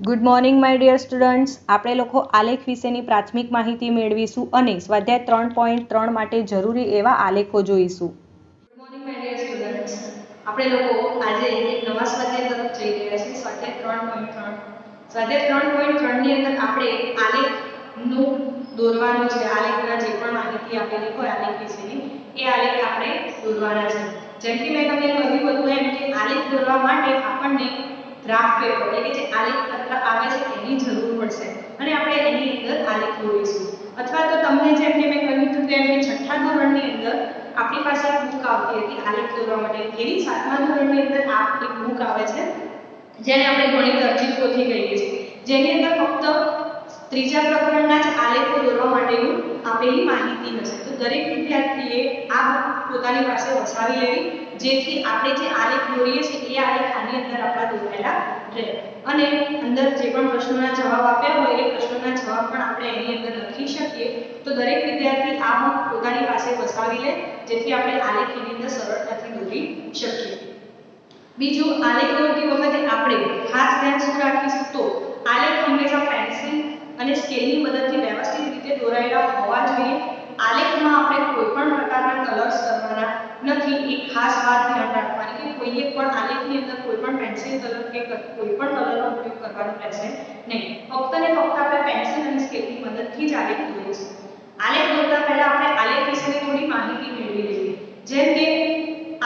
Good morning my dear students. આપણે લોકો આલેખ વિશેની પ્રાથમિક માહિતી મેળવીશું અને સ્વાધ્યાય 3.3 માટે જરૂરી એવા આલેખો જોઈશું. Good morning my dear students. આપણે લોકો આજે એક નવા સ્વાધ્યાય તરફ જઈ રહ્યા છીએ, સ્વાધ્યાય 3.3. સ્વાધ્યાય 3.3 ની અંદર આપણે આલેખનું દોરવાનું છે. આલેખના જે પણ માહિતી આપેલી હોય આલેખ વિશેની એ આલેખ આપણે દોરવાના છે. જેમ કે મેં તમને કહ્યું હતું એમ કે આલેખ દોરવા માટે આપણને ગ્રાફ પેપર એટલે કે જે આલેખ પત્ર આવે છે એની જરૂર પડશે અને આપણે એની અંદર આલેખ દોરીશું. અથવા તો તમને જેમ કે મેં કહ્યું હતું તેમ કે છઠ્ઠા ધોરણની અંદર આપણી પાસે એક બુક આવતી હતી આલેખ દોરવા માટે. એવી સાતમા ધોરણની અંદર આ એક બુક આવે છે જેને આપણે ગણિત અર્જિત પોથી કહીએ છીએ, જેની અંદર ફક્ત ત્રીજા પ્રકરણના જ આલેખો દોરવા માટેનું આપેલી માહિતી હશે. તો દરેક વિદ્યાર્થીએ આ બુક પોતાની પાસે વસાવી લેવી, જેથી આપણે જે આલેખ દોરીએ છીએ એ આલેખ આની અંદર આપણા દોરેલા રહે અને અંદર જે પણ પ્રશ્નોના જવાબ આપ્યા હોય એ પ્રશ્નોના જવાબ પણ આપણે એની અંદર લખી શકીએ. તો દરેક વિદ્યાર્થી આ બુક પોતાની પાસે વસાવી લે, જેથી આપણે આલેખ એની અંદર સરળતાથી દોરી શકીએ. બીજું, આલેખ દોરતી વખતે આપણે ખાસ ધ્યાન શું રાખીશું તો આલેખ હંમેશા પેન્સિલ અને સ્કેલની મદદથી વ્યવસ્થિત રીતે દોરાયેલા હોવા જોઈએ. આલેખમાં આપણે કોઈ પણ પ્રકારના કલર્સ કરવાના નથી. એક ખાસ વાત ધ્યાન રાખવાની કે કોઈએ પણ આલેખની અંદર કોઈ પણ પેન્સિલ કલર કે કોઈ પણ કલરનો ઉપયોગ કરવાનો રહેશે નહીં. ફક્ત ને ફક્ત આપણે પેન્સિલ અને સ્કેલની મદદથી જ આલેખ દોરીશું. આલેખ દોરતા પહેલા આપણે આલેખ વિશેની થોડી માહિતી મેળવી લઈએ. જેમ કે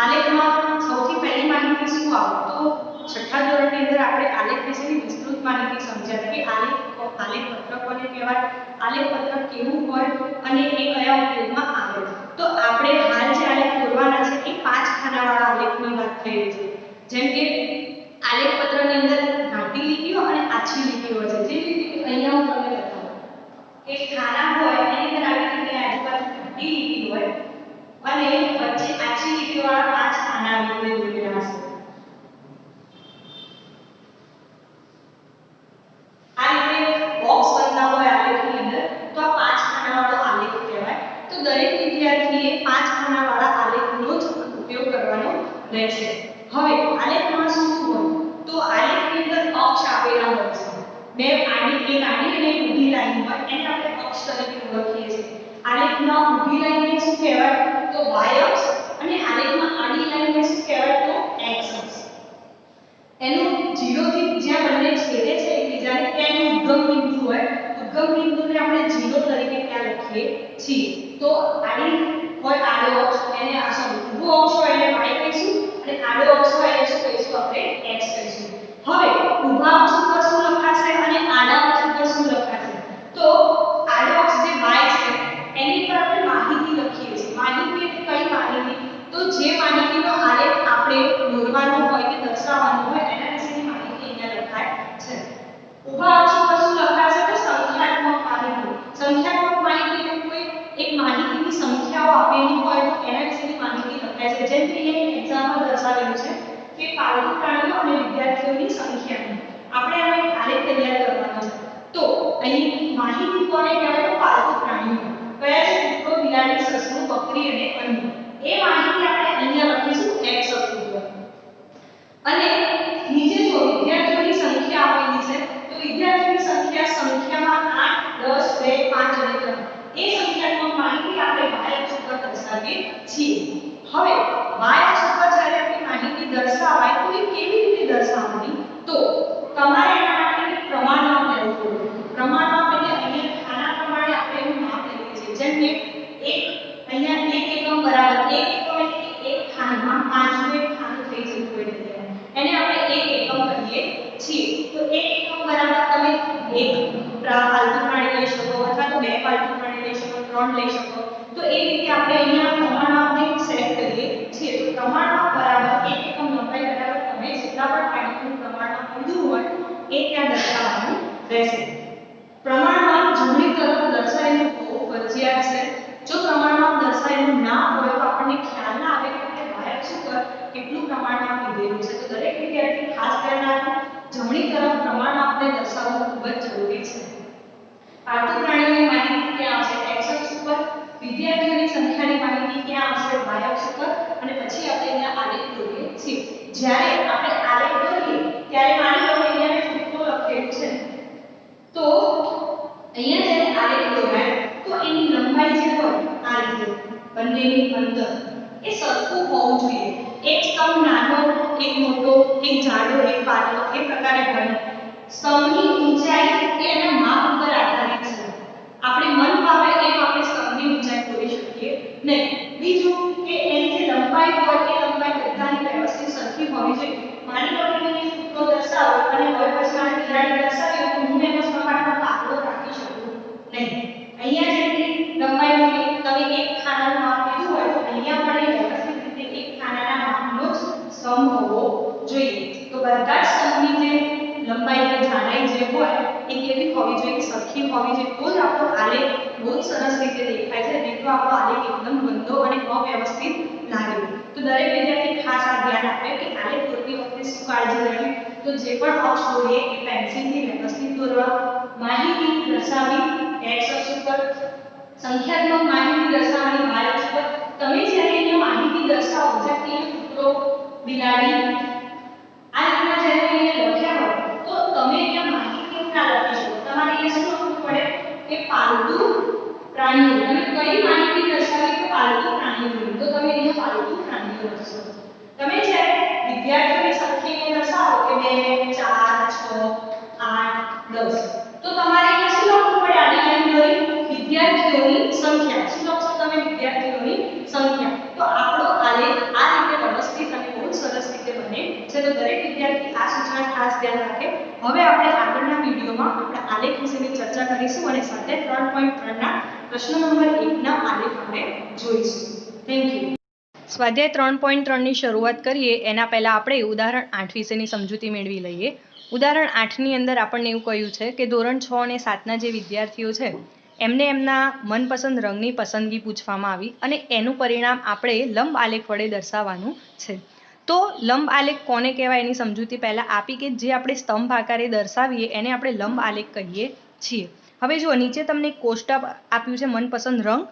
આલેખમાં સૌથી પહેલી માહિતી શું આવે તો છઠ્ઠા ધોરણની અંદર આપણે આલેખ વિશેની વિસ્તૃત માહિતી સમજ્યા કે આલેખ પત્ર કોને કહેવાય, આલેખ પત્ર કેવું હોય અને એ કયા ઉપયોગમાં આવે. તો આપણે હાલ જે આલેખ દોરવાના છે એ 5 ખાનાવાળા આલેખની વાત થઈ રહી છે. જેમ કે આલેખ પત્રની અંદર ઘાટી લીટીઓ અને આછી લીટીઓ હોય છે. જે રીતે અહીંયા હું તમને બતાવું કે ખાના હોય એની અંદર આવી રીતે આજુબાજુ ઘાટી લીટી હોય અને વચ્ચે આછી લીટીઓવાળા 5 ખાના આપણે દોરેલા હશે. આ રીતે બોક્સ બનતા હોય આલેખની અંદર તો આ 5 ખાનાવાળો આલેખ કહેવાય. તો દરેક વિદ્યાર્થીએ 5 ખાનાવાળા આલેખનો જ ઉપયોગ કરવાનો રહેશે. હવે આલેખમાં શું હોય તો આલેખની અંદર અક્ષ આપેલા હોય છે. બે આડી અને ઊભી લાઈન હોય એને આપણે અક્ષ તરીકે ઓળખીએ છીએ. આલેખમાં ઊભી લાઈનને શું કહેવાય તો y અક્ષ અને આલેખમાં આડી લાઈનને શું કહેવાય તો x અક્ષ. એનું 0 થી જ્યાં બંને છેદે છે એકબીજાને ત્યાં ઉદ્ગમ બિંદુ હોય. ઉદ્ગમ બિંદુને આપણે 0 તરીકે ત્યાં લખીએ છીએ. તો આડી હોય આડો અક્ષ એને ઊભો અક્ષ હોય એને y કહીશું અને આડો અક્ષ હોય એને શું કહીશું આપણે x કહીશું. હવે ઊભા અક્ષ ઉપર શું લખાશે અને આડા અક્ષ ઉપર શું લખાશે તો આડો અક્ષ જે y છે એની પર આપણે માહિતી લખીએ છીએ. માહિતી એટલે કઈ માહિતી તો જે માહિતીનો આલેખ આપણે દોરવાનો હોય કે દર્શાવવાનો હોય એના વિશેની માહિતી અહીંયા લખાય છે. ઊભા અક્ષ ઉપર શું લખાશે તો સંખ્યાત્મક માહિતી. સંખ્યાત્મક માહિતી એટલે કોઈ એક માહિતીની સંખ્યાઓ આપેલી હોય તો એના વિશેની માહિતી લખાય છે. જેમ કે અહીંયા એક્ઝામ્પલ દર્શાવેલું છે કે પાલતુ પ્રાણીઓ અને વિદ્યાર્થીઓની સંખ્યા. આપણે આનો એક આલેખ તૈયાર કરવાનો છે. તો અહીં માહિતી કોને કહેવાય તો પાલતુ પ્રાણીઓ કયા છે કૂતરો, બિલાડી, સસલું, બકરી અને અન્ય. એ માહિતી આપણે અહીંયા લખીશું x અક્ષ ઉપર. અને નીચે જો વિદ્યાર્થીઓની સંખ્યા આપેલી છે તો વિદ્યાર્થીઓની સંખ્યામાં 8, 10, 2, 5 અને 3 એ સંખ્યાત્મક માહિતી આપણે y અક્ષ ઉપર દર્શાવીએ છીએ. હવે y અક્ષ ઉપર જ્યારે આપણી માહિતી દર્શાવાય તો એ કેવી રીતે દર્શાવવાની તો તમારે એના માટે એક પ્રમાણમાપ લેવું પડે. પ્રમાણમાપ એટલે અહીંયા ખાના પ્રમાણે આપણે એનું માપ લઈએ છીએ. જેમ કે અહીંયા 1 એકમ બરાબર 1 એકમ એટલે એક ખાનામાં 5નું એક ખાનું થઈ જતું હોય એને આપણે 1 એકમ કહીએ છીએ. તો 1 એકમ બરાબર તમે એક પાલતુ પ્રાણી લઈ શકો અથવા તો 2 પાલતુ પ્રાણી લઈ શકો, 3 લઈ શકો. તો એ રીતે આપણે અહીંયા પ્રમાણમાપને સેટ કરીએ છીએ. તો પ્રમાણમાપ બરાબર 1 એકમ લંબાઈ બરાબર તમે જેટલા પણ પાણીનું પ્રમાણમાપ લીધું હોય એ ત્યાં દર્શાવવાનું રહેશે. પ્રમાણમાપ જમણી તરફ દર્શાવેલું હોવું ફરજિયાત છે. જો પ્રમાણમાપ દર્શાવેલું ના હોય તો આપણને ખ્યાલ ના આવે કે આપણે y અક્ષ ઉપર કેટલું પ્રમાણમાપ લીધેલું છે. તો દરેક વિદ્યાર્થી ખાસ ધ્યાન રાખો જમણી તરફ પ્રમાણમાપને દર્શાવવું ખૂબ જ જરૂરી છે. પાલતુ પ્રાણીઓની માહિતી ક્યાં આવશે x અક્ષ ઉપર, વિદ્યાર્થીઓની સંખ્યાની માહિતી ક્યાં આવશે y અક્ષ ઉપર અને પછી આપણે અહીંયા આલેખ દોરીએ છીએ. જ્યારે આપણે આલેખ દોરીએ ત્યારે માની લો કે અહીંયા મેં કૂતરો લખેલું છે બંનેની અંદર એ સરખું હોવું જોઈએ. એક સ્તંભ નાનો, એક મોટો, એક જાડો, એક પાતળો એ પ્રકારે બને. સ્તંભની ઊંચાઈ એ એના માપ ઉપર આધારિત છે. આપણે મન ફાવે એમ આપણે સ્તંભની ઊંચાઈ દોરી શકીએ નહીં. બીજું કે એની જે લંબાઈ હોય એ લંબાઈ બધાની વ્યવસ્થિત સરખી હોવી જોઈએ. માની લો કે મેં સૂત્રો દર્શાવો અને હવે પછી મારે તિરાડી દર્શાવી તો હું એનો સપાટનો પાતળો રાખી શકું નહીં. અહીંયા જેટલી લંબાઈ હોય તમે એક ખાનાનું માપ લીધું હોય તો અહીંયા પણ એ વ્યવસ્થિત રીતે એક ખાનાના માપનો જ સ્તંભ હોવો જોઈએ. તો બધા જ સ્તંભની જે લંબાઈ કે જાડાઈ જે હોય એ કેવી હોવી જોઈએ? સરખી હોવી જોઈએ. તો જ આપણો આલેખ બહુ જ સરસ રીતે દેખાય છે. નહીં તો આપણો આલેખ એકદમ ગંદો અને અવ્યવસ્થિત લાગે. તો દરેક વિદ્યાર્થી ખાસ આ ધ્યાન આપે કે આલેખ દોરતી વખતે શું કાળજી લેવી. તો જે પણ અક્ષ દોરીએ એ પેન્સિલથી વ્યવસ્થિત દોરવા, માહિતી દર્શાવી x અક્ષ ઉપર, સંખ્યાત્મક માહિતી દર્શાવવાની y અક્ષ પર. તમે જ્યારે અહીંયા માહિતી દર્શાવો જેમ કે સૂત્રો, બિલાડી આ રીતના જ્યારે અહીંયા લખ્યા હોય તો તમે અહીંયા માહિતી ના લખી શકો. તમારે અહીંયા શું લખવું પડે કે પાલતુ પ્રાણીઓ. તમે કઈ માહિતી દર્શાવી કે પાલતુ પ્રાણીઓ, તો તમે અહીંયા પાલતુ પ્રાણીઓ લખશો. તમે જ્યારે વિદ્યાર્થીઓની સંખ્યાને દર્શાવો કે 2 4 6 8 10 તો તમારે અહીંયા શું લખવું પડે? આની લાઈન દોરી વિદ્યાર્થીઓની સંખ્યા. શું લખશો તમે? વિદ્યાર્થીઓની સંખ્યા. તો આપણો આલેખ આ રીતે વ્યવસ્થિત અને બહુ સરસ રીતે બને છે. તો દરેક વિદ્યાર્થી આ સૂચના ખાસ ધ્યાન રાખે. હવે આપણે આગળના વિડીયોમાં આપણે આલેખ વિશેની ચર્ચા કરીશું અને સ્વાધ્યાય 3.3 ના પ્રશ્ન નંબર 1 ના આલેખ આપણે જોઈશું. Thank you. સ્વાધ્યાય 3.3 ની શરૂઆત કરીએ એના પહેલા આપણે ઉદાહરણ 8 વિશેની સમજૂતી મેળવી લઈએ. ઉદાહરણ 8 ની અંદર આપણને એવું કહ્યું છે કે ધોરણ 6 અને 7 ના જે વિદ્યાર્થીઓ છે એમને એમના મનપસંદ રંગની પસંદગી પૂછવામાં આવી અને એનું પરિણામ આપણે લંબ આલેખ વડે દર્શાવવાનું છે. તો લંબ આલેખ કોને કહેવાય એની સમજૂતી પહેલા આપી કે જે આપણે સ્તંભ આકારે દર્શાવીએ એને આપણે લંબ આલેખ કહીએ છીએ. હવે જુઓ, નીચે તમને કોષ્ટક આપ્યું છે મનપસંદ રંગ.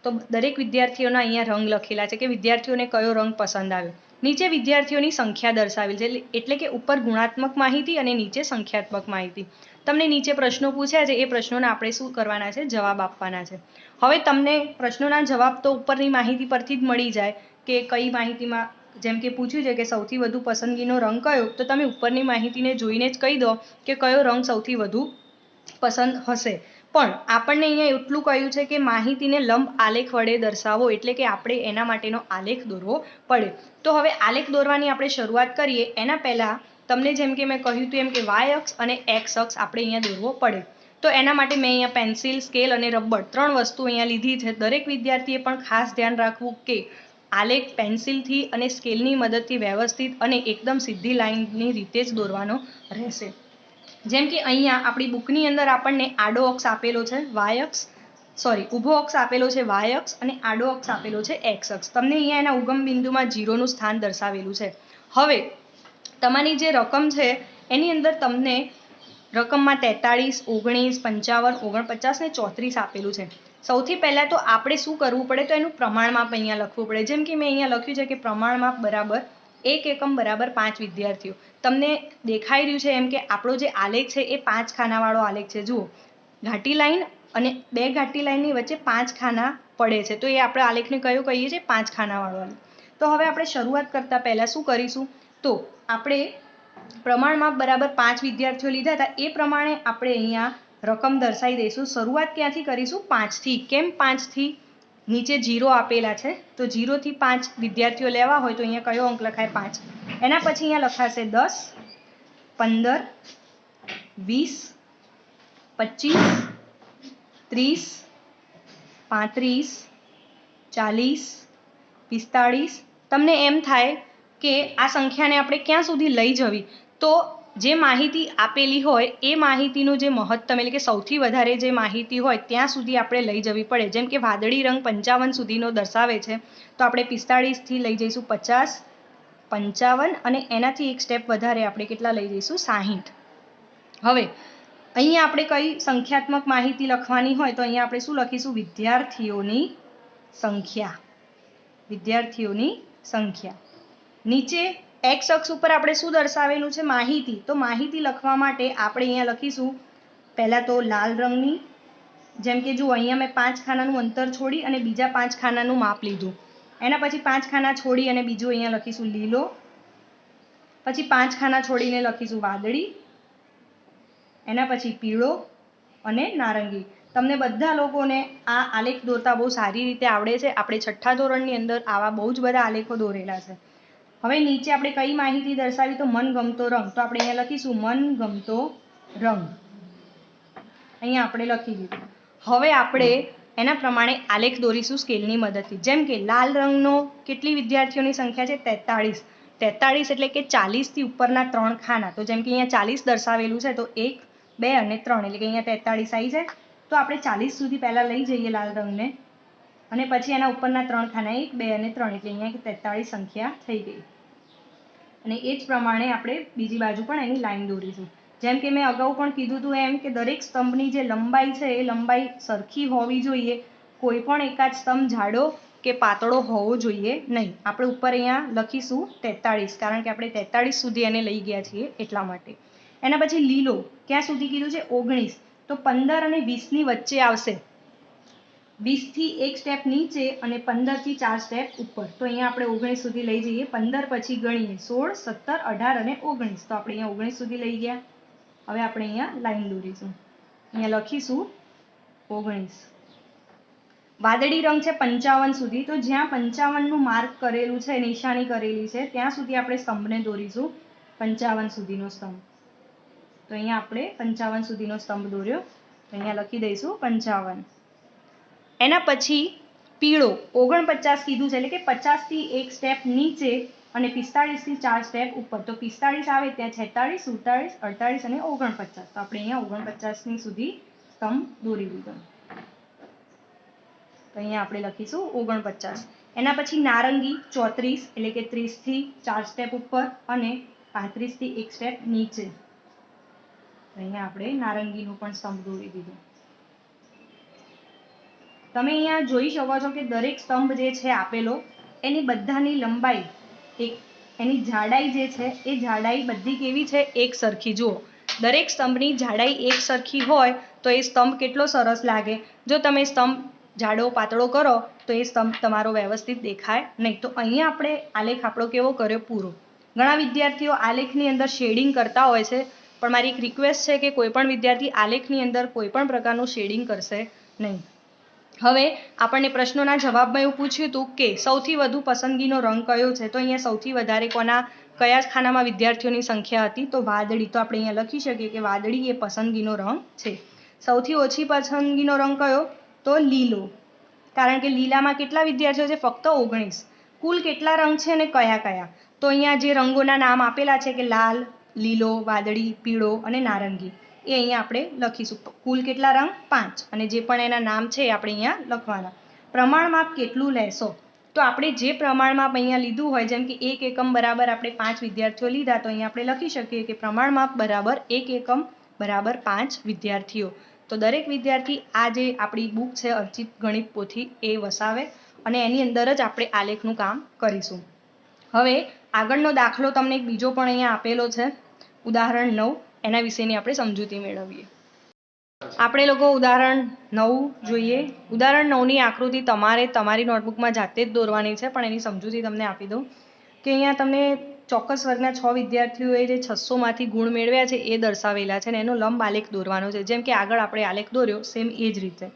તો દરેક વિદ્યાર્થીઓના અહીંયા રંગ લખેલા છે કે વિદ્યાર્થીઓને કયો રંગ પસંદ આવ્યો. નીચે વિદ્યાર્થીઓની સંખ્યા દર્શાવેલ છે, એટલે કે ઉપર ગુણાત્મક માહિતી અને નીચે સંખ્યાત્મક માહિતી. તમને નીચે પ્રશ્નો પૂછ્યા છે, એ પ્રશ્નોના આપણે શું કરવાના છે? જવાબ આપવાના છે. હવે તમને પ્રશ્નોના જવાબ તો ઉપરની માહિતી પરથી જ મળી જાય કે કઈ માહિતીમાં, જેમ કે પૂછ્યું છે કે સૌથી વધુ પસંદગીનો રંગ કયો, તો તમે ઉપરની માહિતીને જોઈને જ કહી દો કે કયો રંગ સૌથી વધુ પસંદ હશે. પણ આપણને અહીંયા એટલું કહ્યું છે કે માહિતીને લંબ આલેખ વડે દર્શાવો, એટલે કે આપણે એના માટેનો આલેખ દોરવો પડે. તો હવે આલેખ દોરવાની આપણે શરૂઆત કરીએ એના પહેલા તમને જેમ કે મેં કહ્યું હતું એમ કે y અક્ષ અને x અક્ષ આપણે અહીંયા દોરવો પડે. તો એના માટે મેં અહીંયા પેન્સિલ, સ્કેલ અને રબર 3 વસ્તુ અહીંયા લીધી છે. દરેક વિદ્યાર્થીએ પણ ખાસ ધ્યાન રાખવું કે આલેખ પેન્સિલથી અને સ્કેલની મદદથી વ્યવસ્થિત અને એકદમ સીધી લાઈનની રીતે જ દોરવાનો રહેશે. જેમ કે અહીંયા આપણી બુકની અંદર આપણને આડો અક્ષ આપેલો છે ઊભો અક્ષ આપેલો છે y અક્ષ અને આડો અક્ષ આપેલો છે x અક્ષ. તમને અહીંયા એના ઉગમ બિંદુમાં 0 નું સ્થાન દર્શાવેલું છે. હવે તમારી જે રકમ છે એની અંદર તમને રકમમાં 43, 19, 55, 49 ને 34 આપેલું છે. સૌથી પહેલા તો આપણે શું કરવું પડે? તો એનું પ્રમાણમાપ અહીંયા લખવું પડે. જેમ કે મેં અહીંયા લખ્યું છે કે પ્રમાણમાપ બરાબર 1 એકમ બરાબર 5 વિદ્યાર્થીઓ. તમને દેખાઈ રહ્યું છે એમ કે આપણો જે આલેખ છે એ 5 ખાનાવાળો આલેખ છે. જુઓ, ઘાટી લાઈન અને 2 ઘાટી લાઈનની વચ્ચે 5 ખાના પડે છે. તો એ આપણે આલેખને કયો કહીએ છીએ? 5 ખાનાવાળો આલેખ. તો હવે આપણે શરૂઆત કરતા પહેલા શું કરીશું? તો આપણે પ્રમાણમાપ બરાબર 5 વિદ્યાર્થીઓ લીધા હતા એ પ્રમાણે આપણે અહીંયા રકમ દર્શાવી દઈશું. શરૂઆત ક્યાંથી કરીશું? 5 થી. કેમ 5 થી? નીચે 0 આપેલા છે, તો 0 થી 5 વિદ્યાર્થીઓ લેવા હોય તો અહીંયા કયો અંક લખાય? 5. એના પછી અહીંયા લખાશે 10, 15, 20, 25, 30, 35, 40, 45. તમને એમ થાય કે આ સંખ્યાને આપણે ક્યાં સુધી લઈ જવી? તો જે માહિતી આપેલી હોય એ માહિતીનું જે મહત્તમ, એટલે કે સૌથી વધારે જે માહિતી હોય ત્યાં સુધી આપણે લઈ જવી પડે. જેમ કે વાદળી રંગ 55 સુધીનો દર્શાવે છે, તો આપણે 45 થી લઈ જઈશું 50, 55 અને એનાથી એક સ્ટેપ વધારે આપણે કેટલા લઈ જઈશું? 60. હવે અહીંયા આપણે કઈ સંખ્યાત્મક માહિતી લખવાની હોય તો અહીંયા આપણે શું લખીશું? વિદ્યાર્થીઓની સંખ્યા. નીચે x અક્ષ ઉપર આપણે શું દર્શાવેલું છે? માહિતી. તો માહિતી લખવા માટે આપણે અહીંયા લખીશું પહેલા તો લાલ રંગની જેમ કે જુઓ અહીંયા મેં 5 ખાનાનું અંતર છોડી અને બીજા 5 ખાનાનું માપ લીધું. એના પછી 5 ખાના છોડી અને બીજું અહીંયા લખીશું લીલો, પછી 5 ખાના છોડીને લખીશું વાદળી, એના પછી પીળો અને નારંગી. તમને બધા લોકોને આ આલેખ દોરતા બહુ સારી રીતે આવડે છે. આપણે 6ઠ્ઠા ધોરણની અંદર આવા બહુ જ બધા આલેખો દોરેલા છે. હવે નીચે આપણે કઈ માહિતી દર્શાવી તો મનગમતો રંગ, તો આપણે અહીંયા લખીશું મનગમતો રંગ. અહીંયા આપણે લખી દીધું. હવે આપણે એના પ્રમાણે આલેખ દોરીશું સ્કેલની મદદથી. જેમ કે લાલ રંગનો કેટલી વિદ્યાર્થીઓની સંખ્યા છે 43. 43 એટલે કે 40 થી ઉપરના 3 ખાના. તો જેમ કે અહીંયા 40 દર્શાવેલું છે તો 1, 2 અને 3 એટલે કે અહીંયા 43 આવી જાય. તો આપણે 40 સુધી પહેલા લઈ જઈએ લાલ રંગને અને પછી એના ઉપરના 3 ખાના 1, 2 અને 3 એટલે અહીંયા 43 સંખ્યા થઈ ગઈ. અને એ જ પ્રમાણે આપણે બીજી બાજુ પણ એની લાઈન દોરીશું. જેમ કે મેં અગાઉ પણ કીધું હતું એમ કે દરેક સ્તંભની જે લંબાઈ છે એ લંબાઈ સરખી હોવી જોઈએ. કોઈ પણ એકાદ સ્તંભ જાડો કે પાતળો હોવો જોઈએ નહીં. આપણે ઉપર અહીંયા લખીશું 43 કારણ કે આપણે 43 સુધી એને લઈ ગયા છીએ એટલા માટે. એના પછી લીલો ક્યાં સુધી કીધું છે 19. તો 15 અને 20ની વચ્ચે આવશે. 20 થી એક સ્ટેપ નીચે અને 15 થી 4 સ્ટેપ ઉપર. તો અહીંયા આપણે 19 સુધી લઈ જઈએ. 15 પછી ગણીએ 16, 17, 18 અને 19. તો આપણે અહીંયા 19 સુધી લઈ ગયા. હવે આપણે અહીંયા લાઈન દોરીશું. અહીંયા લખીશું 19. વાદળી રંગ છે 55 સુધી. તો જ્યાં 55નું માર્ક કરેલું છે, નિશાની કરેલી છે ત્યાં સુધી આપણે સ્તંભને દોરીશું. 55 સુધીનો સ્તંભ. તો અહીંયા આપણે 55 સુધીનો સ્તંભ દોર્યો. તો અહીંયા લખી દઈશું 55. એના પછી પીળો 49 કીધું છે એટલે કે 50 થી એક સ્ટેપ નીચે અને 45 થી 4 સ્ટેપ ઉપર. તો 45 આવે ત્યાં 46, 47, 48 અને 49. તો આપણે અહીંયા 49ની સુધી સ્તંભ દોરી દીધો. તો અહીંયા આપણે લખીશું 49. એના પછી નારંગી 34 એટલે કે 30 થી 4 સ્ટેપ ઉપર અને 35 થી એક સ્ટેપ નીચે. તો અહીંયા આપણે નારંગીનું પણ સ્તંભ દોરી દીધું. તમે અહીંયા જોઈ શકો છો કે દરેક સ્તંભ જે છે આપેલો એની બધાની લંબાઈ એની જાડાઈ જે છે એ જાડાઈ બધી કેવી છે એક સરખી. જુઓ દરેક સ્તંભની જાડાઈ એક સરખી હોય તો એ સ્તંભ કેટલો સરસ લાગે. જો તમે સ્તંભ જાડો પાતળો કરો તો એ સ્તંભ તમારો વ્યવસ્થિત દેખાય નહીં. તો અહીંયા આપણે આલેખ આપણો કેવો કર્યો પૂરો. ઘણા વિદ્યાર્થીઓ આલેખની અંદર શેડિંગ કરતા હોય છે, પણ મારી એક રિક્વેસ્ટ છે કે કોઈ પણ વિદ્યાર્થી આલેખની અંદર કોઈ પણ પ્રકારનું શેડિંગ કરશે નહીં. હવે આપણને પ્રશ્નોના જવાબમાં એવું પૂછ્યું હતું કે સૌથી વધુ પસંદગીનો રંગ કયો છે. તો અહીંયા સૌથી વધારે કયા ખાનામાં વિદ્યાર્થીઓની સંખ્યા હતી તો વાદળી. તો આપણે અહીંયા લખી શકીએ કે વાદળી એ પસંદગીનો રંગ છે. સૌથી ઓછી પસંદગીનો રંગ કયો તો લીલો, કારણ કે લીલામાં કેટલા વિદ્યાર્થીઓ છે ફક્ત 19. કુલ કેટલા રંગ છે અને કયા કયા તો અહીંયા જે રંગોના નામ આપેલા છે કે લાલ, લીલો, વાદળી, પીળો અને નારંગી એ અહીંયા આપણે લખીશું. કુલ કેટલા રંગ 5 અને જે પણ એના નામ છે એ આપણે અહીંયા લખવાના. પ્રમાણમાપ કેટલું લેશો તો આપણે જે પ્રમાણમાપ અહીંયા લીધું હોય જેમ કે 1 એકમ બરાબર આપણે 5 વિદ્યાર્થીઓ લીધા તો અહીંયા આપણે લખી શકીએ કે પ્રમાણમાપ બરાબર 1 એકમ બરાબર 5 વિદ્યાર્થીઓ. તો દરેક વિદ્યાર્થી આ જે આપણી બુક છે અર્ચિત ગણિત પોથી એ વસાવે અને એની અંદર જ આપણે આલેખનું કામ કરીશું. હવે આગળનો દાખલો તમને એક બીજો પણ અહીંયા આપેલો છે ઉદાહરણ 9. એના વિશેની આપણે સમજૂતી મેળવીએ. આપણે લોકો ઉદાહરણ 9 જોઈએ. ઉદાહરણ 9ની આકૃતિ તમારે તમારી નોટબુકમાં જાતે જ દોરવાની છે, પણ એની સમજૂતી તમને આપી દઉં કે અહીંયા તમને ચોક્કસ વર્ગના 6 વિદ્યાર્થીઓએ જે 600માંથી ગુણ મેળવ્યા છે એ દર્શાવેલા છે અને એનો લંબ આલેખ દોરવાનો છે. જેમ કે આગળ આપણે આલેખ દોર્યો સેમ એ જ રીતે.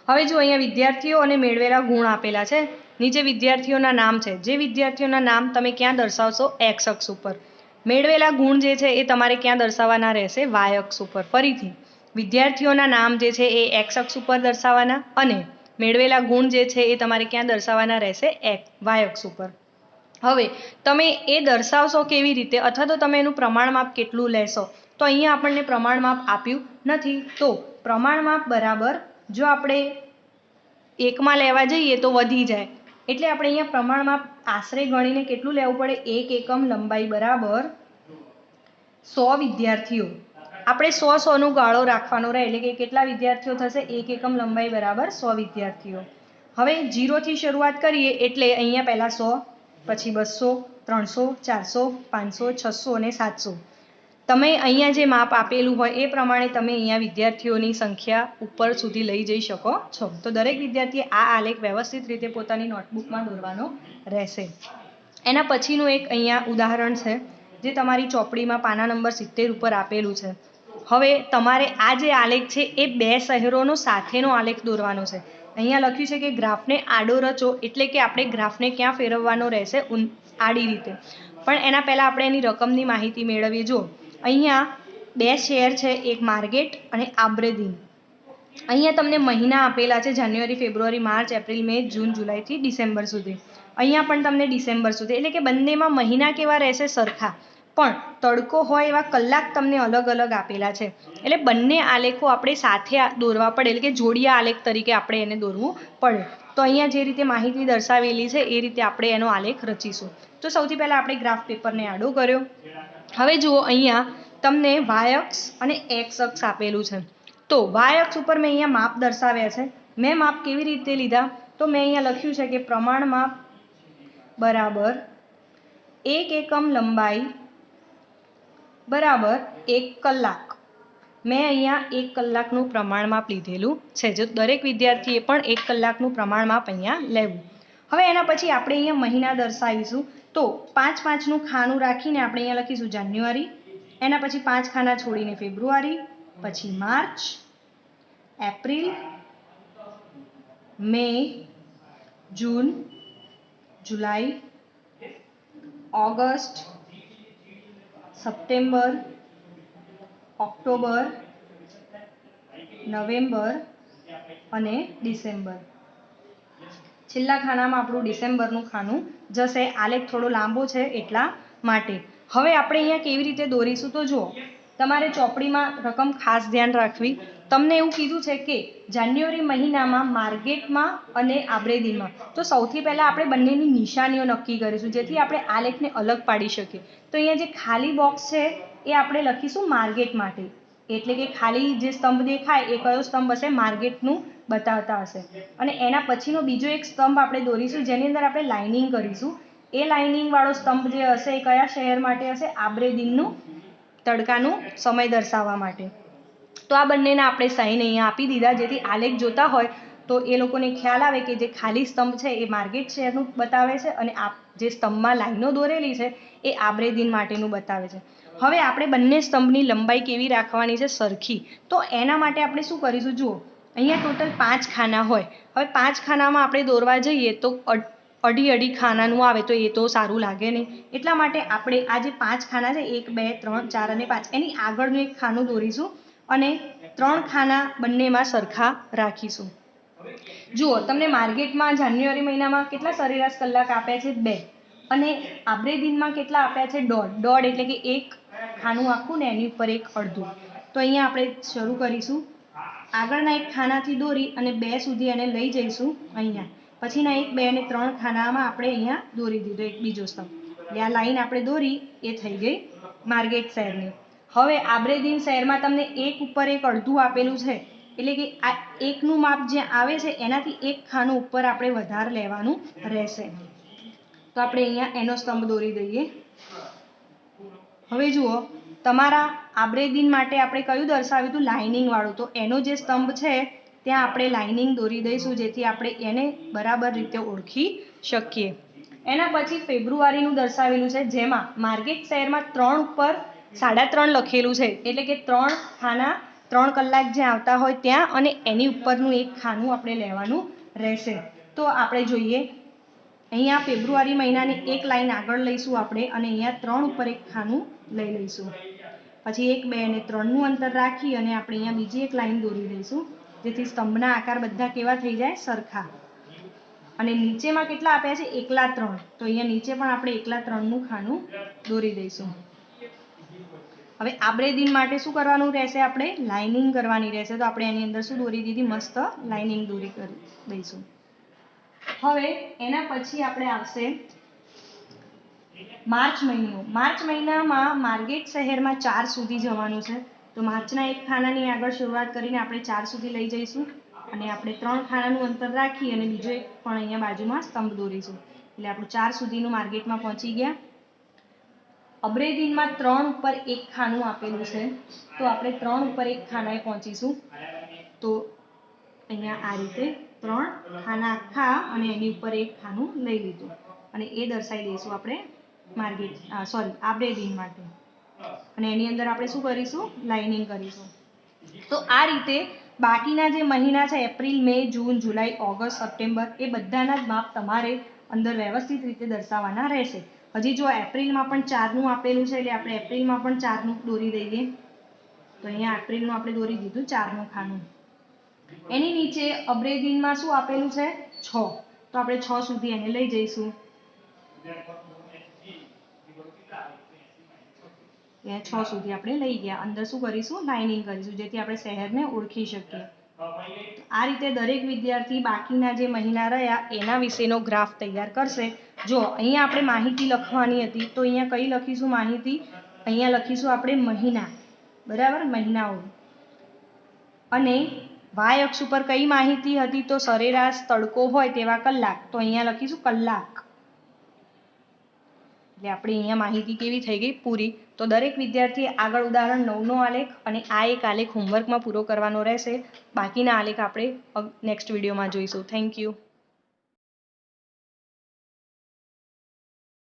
હવે જો અહીંયા વિદ્યાર્થીઓ અને મેળવેલા ગુણ આપેલા છે. નીચે વિદ્યાર્થીઓના નામ છે. જે વિદ્યાર્થીઓના નામ તમે ક્યાં દર્શાવશો એક્સ અક્ષ ઉપર. મેળવેલા ગુણ જે છે એ તમારે ક્યાં દર્શાવવાના રહેશે વાય અક્ષ ઉપર. ફરીથી વિદ્યાર્થીઓના નામ જે છે એ એક્સ અક્ષ ઉપર દર્શાવવાના અને મેળવેલા ગુણ જે છે એ તમારે ક્યાં દર્શાવવાના રહેશે વાય અક્ષ ઉપર. હવે તમે એ દર્શાવશો કેવી રીતે અથવા તો તમે એનું પ્રમાણમાપ કેટલું લેશો તો અહીંયા આપણને પ્રમાણમાપ આપ્યું નથી. તો પ્રમાણમાપ બરાબર જો આપણે 1માં લેવા જઈએ તો વધી જાય એટલે આપણે અહીંયા પ્રમાણમાપ આશરે ગણીને કેટલું લેવું પડે 1 એકમ લંબાઈ બરાબર 100 વિદ્યાર્થીઓ. આપણે 100 ગાળો રાખવાનો રહે એટલે કે કેટલા વિદ્યાર્થીઓ થશે 1 એકમ લંબાઈ બરાબર 100 વિદ્યાર્થીઓ. હવે 0 થી શરૂઆત કરીએ એટલે અહીંયા પહેલા 100, પછી 200, 300, 400, 500, 600 અને 700. તમે અહીંયા જે માપ આપેલું હોય એ પ્રમાણે તમે અહીંયા વિદ્યાર્થીઓની સંખ્યા ઉપર સુધી લઈ જઈ શકો છો. તો દરેક વિદ્યાર્થીએ આ આલેખ વ્યવસ્થિત રીતે પોતાની નોટબુકમાં દોરવાનો રહેશે. એના પછીનું એક અહીંયા ઉદાહરણ છે જે તમારી ચોપડીમાં પાના નંબર 70 ઉપર આપેલું છે. હવે તમારે આ જે આલેખ છે એ બે શહેરોનો સાથેનો આલેખ દોરવાનો છે. અહીંયા લખ્યું છે કે ગ્રાફને આડો રચો, એટલે કે આપણે ગ્રાફને ક્યાં ફેરવવાનો રહેશે? આડી રીતે. પણ એના પહેલાં આપણે એની રકમની માહિતી મેળવીએ. જો અહીંયા બે શહેર છે, એક માર્ગેટ અને આબ્રેદીન. અહીંયા તમને મહિના આપેલા છે, જાન્યુઆરી, ફેબ્રુઆરી, માર્ચ, એપ્રિલ, મે, જૂન, જુલાઈથી ડિસેમ્બર સુધી. અહીંયા પણ તમને ડિસેમ્બર સુધી, એટલે કે બંનેમાં મહિના કેવા રહેશે? સરખા. પણ તડકો હોય એવા કલાક તમને અલગ અલગ આપેલા છે. એટલે બંને આલેખો આપણે સાથે દોરવા પડે, એટલે કે જોડિયા આલેખ તરીકે આપણે એને દોરવું પડે. તો અહીંયા જે રીતે માહિતી દર્શાવેલી છે એ રીતે આપણે એનો આલેખ રચીશું. તો સૌથી પહેલાં આપણે ગ્રાફ પેપરને આડો કર્યો. હવે જુઓ, અહીંયા તમને વાય અક્ષ અને એક્સ અક્ષ આપેલું છે. તો વાય અક્ષ ઉપર મેં અહીંયા માપ દર્શાવ્યા છે. મેં માપ કેવી રીતે લીધા? તો મેં અહીંયા લખ્યું છે કે પ્રમાણ માપ બરાબર 1 એકમ લંબાઈ બરાબર 1 કલાક. મેં અહીંયા 1 કલાકનું પ્રમાણ માપ લીધેલું છે. જો દરેક વિદ્યાર્થીએ પણ 1 કલાકનું પ્રમાણ માપ અહીંયા લેવું. હવે એના પછી આપણે અહીંયા મહિના દર્શાવીશું. તો 5-5નું ખાનું રાખીને આપણે અહીંયા લખીશું જાન્યુઆરી, એના પછી 5 ખાના છોડીને ફેબ્રુઆરી, પછી માર્ચ, એપ્રિલ, મે, જૂન, જુલાઈ, ઓગસ્ટ, સપ્ટેમ્બર, ઓક્ટોબર, નવેમ્બર અને ડિસેમ્બર. છેલ્લા ખાનામાં આપણું ડિસેમ્બરનું ખાનું જશે. આલેખ થોડો લાંબો છે એટલા માટે. હવે આપણે અહીંયા કેવી રીતે દોરીશું? તો જુઓ, તમારે ચોપડીમાં રકમ ખાસ ધ્યાન રાખવી. તમને એવું કીધું છે કે જાન્યુઆરી મહિનામાં માર્ગેટમાં અને આબ્રેદીનમાં. તો સૌથી પહેલાં આપણે બંનેની નિશાનીઓ નક્કી કરીશું, જેથી આપણે આલેખને અલગ પાડી શકીએ. તો અહીંયા જે ખાલી બોક્સ છે એ આપણે લખીશું માર્ગેટ માટે, એટલે કે ખાલી જે સ્તંભ દેખાય એ કયો સ્તંભ હશે? માર્ગેટનું બતાવતા હશે. અને એના પછીનો બીજો એક સ્તંભ આપણે દોરીશું જેની અંદર આપણે લાઇનિંગ કરીશું. એ લાઇનિંગ વાળો સ્તંભ જે હશે એ કયા શહેર માટે હશે? આબ્રેદીનનું, તડકાનો સમય દર્શાવવા માટે. તો આ બંનેના આપણે સાઇન અહીંયા આપી દીધા, જેથી આલેખ જોતા હોય તો એ લોકોને ખ્યાલ આવે કે જે ખાલી સ્તંભ છે એ માર્ગેટ શહેરનું બતાવે છે અને આ જે સ્તંભમાં લાઈનો દોરેલી છે એ આબ્રેદીન માટેનું બતાવે છે. હવે આપણે બંને સ્તંભની લંબાઈ કેવી રાખવાની છે? સરખી. તો એના માટે આપણે શું કરીશું? જુઓ, અહીંયા ટોટલ 5 ખાના હોય. હવે 5 ખાનામાં આપણે દોરવા જઈએ તો અઢી ખાનાનું આવે તો એ તો સારું લાગે નહીં. એટલા માટે આપણે આ જે 5 ખાના છે 1, 2, 3, 4 અને 5 એની આગળનું એક ખાનું દોરીશું અને 3 ખાના બંનેમાં સરખા રાખીશું. જુઓ, તમને માર્ગેટમાં જાન્યુઆરી મહિનામાં કેટલા સરેરાશ કલાક આપ્યા છે? 2. અને આબ્રેદીનમાં કેટલા આપ્યા છે? 1.5. એટલે કે એક ખાનું આખું ને એની ઉપર એક અડધું. તો અહીંયા આપણે શરૂ કરીશું. આગળના એક ખાનાથી દોરી અને 2 સુધી એને લઈ જઈશું અહીંયા. પછીના 1, 2 અને 3 ખાનામાં આપણે અહીંયા દોરી દીધો એક બીજો સ્તંભ. એટલે આ લાઈન આપણે દોરી એ થઈ ગઈ માર્ગેટ શહેરની. હવે આબ્રેદીન શહેરમાં તમને એક ઉપર એક અડધું આપેલું છે, એટલે કે આ એકનું માપ જે આવે છે એનાથી એક ખાનું ઉપર આપણે વધારે લેવાનું રહેશે. તો આપણે અહીંયા એનો સ્તંભ દોરી દઈએ. હવે જુઓ, તમારા આબ્રેદીન માટે આપણે કયું દર્શાવ્યું હતું? લાઇનિંગ વાળું. તો એનો જે સ્તંભ છે ત્યાં આપણે લાઇનિંગ દોરી દઈશું, જેથી આપણે એને બરાબર રીતે ઓળખી શકીએ. એના પછી ફેબ્રુઆરીનું દર્શાવેલું છે, જેમાં માર્ગેટ શહેરમાં 3 ઉપર 3.5 લખેલું છે, એટલે કે 3 ખાના 3 કલાક જે આવતા હોય ત્યાં અને એની ઉપરનું એક ખાનું આપણે લેવાનું રહેશે. તો આપણે જોઈએ, અહીંયા ફેબ્રુઆરી મહિનાની એક લાઈન આગળ લઈશું આપણે અને અહીંયા 3 ઉપર એક ખાનું લઈ લઈશું. પછી 1, 2 અને 3નું અંતર રાખી અને આપણે અહીંયા બીજી એક લાઈન દોરી દઈશું, જેથી સ્તંભના આકાર બધા કેવા થઈ જાય? સરખા. અને નીચેમાં કેટલા આપ્યા છે? 1.3. તો અહીંયા નીચે પણ આપણે 1.3નું ખાનું દોરી દઈશું. હવે આબ્રેદીન માટે શું કરવાનું રહેશે? આપણે લાઇનિંગ કરવાની રહેશે. તો આપણે એની અંદર શું દોરી દીધી? મસ્ત લાઇનિંગ દોરી કરી દઈશું. હવે એના પછી આપણે આવશે માર્ચ મહિનો. માર્ચ મહિનામાં માર્ગેટ શહેરમાં 4 સુધી જવાનું છે. તો માર્ચના એક ખાનાની આગળ શરૂઆત કરીને આપણે 4 સુધી લઈ જઈશું અને આપણે 3 ખાનાનું અંતર રાખી અને બીજો એક પણ અહીંયા બાજુમાં સ્તંભ દોરીશું. એટલે આપણું 4 સુધીનું માર્ગેટમાં પહોંચી ગયા. અબ્રે દિનમાં 3 ઉપર 1 ખાનું આપેલું છે, તો આપણે 3 ઉપર 1 ખાનાએ પહોંચીશું. તો અહીંયા આ રીતે 3 ખાના આખા અને એની ઉપર 1 ખાનું લઈ લીધું અને એ દર્શાવી દઈશું આપણે આબ્રે દિન માટે. અને એની અંદર આપણે શું કરીશું? લાઇનિંગ કરીશું. તો આ રીતે બાકીના જે મહિના છે એપ્રિલ, મે, જૂન, જુલાઈ, ઓગસ્ટ, સપ્ટેમ્બર એ બધાના જ માપ તમારે અંદર વ્યવસ્થિત રીતે દર્શાવવાના રહેશે. હજી જો એપ્રિલમાં પણ 4નું આપેલું છે એટલે આપણે એપ્રિલમાં પણ 4નું દોરી દઈએ. તો અહીંયા એપ્રિલનું આપણે દોરી દીધું 4નું ખાનું. એની નીચે અબ્રે દિનમાં શું આપેલું છે? 6. તો આપણે 6 સુધી એને લઈ જઈશું. 6 સુધી આપણે લઈ ગયા. અંદર શું કરીશું? લાઇનિંગ કરીશું, જેથી આપણે શહેરને ઓળખી શકીએ. આ રીતે દરેક વિદ્યાર્થી બાકીના જે મહિના રહ્યા એના વિશેનો ગ્રાફ તૈયાર કરશે. જો અહીંયા આપણે માહિતી લખવાની હતી, તો અહીંયા કઈ લખીશું માહિતી? અહીંયા લખીશું આપણે મહિના, બરાબર, મહિનાઓ. અને વાય અક્ષ ઉપર કઈ માહિતી હતી? તો સરેરાશ તડકો હોય તેવા કલાક, તો અહીંયા લખીશું કલાક. એટલે આપણે અહીંયા માહિતી કેવી થઈ ગઈ? પૂરી. તો દરેક વિદ્યાર્થીએ આગળ ઉદાહરણ 9નો આલેખ અને આ એક આલેખ હોમવર્કમાં પૂરો કરવાનો રહેશે. બાકીના આલેખ આપણે નેક્સ્ટ વિડીયોમાં જોઈશું. Thank you.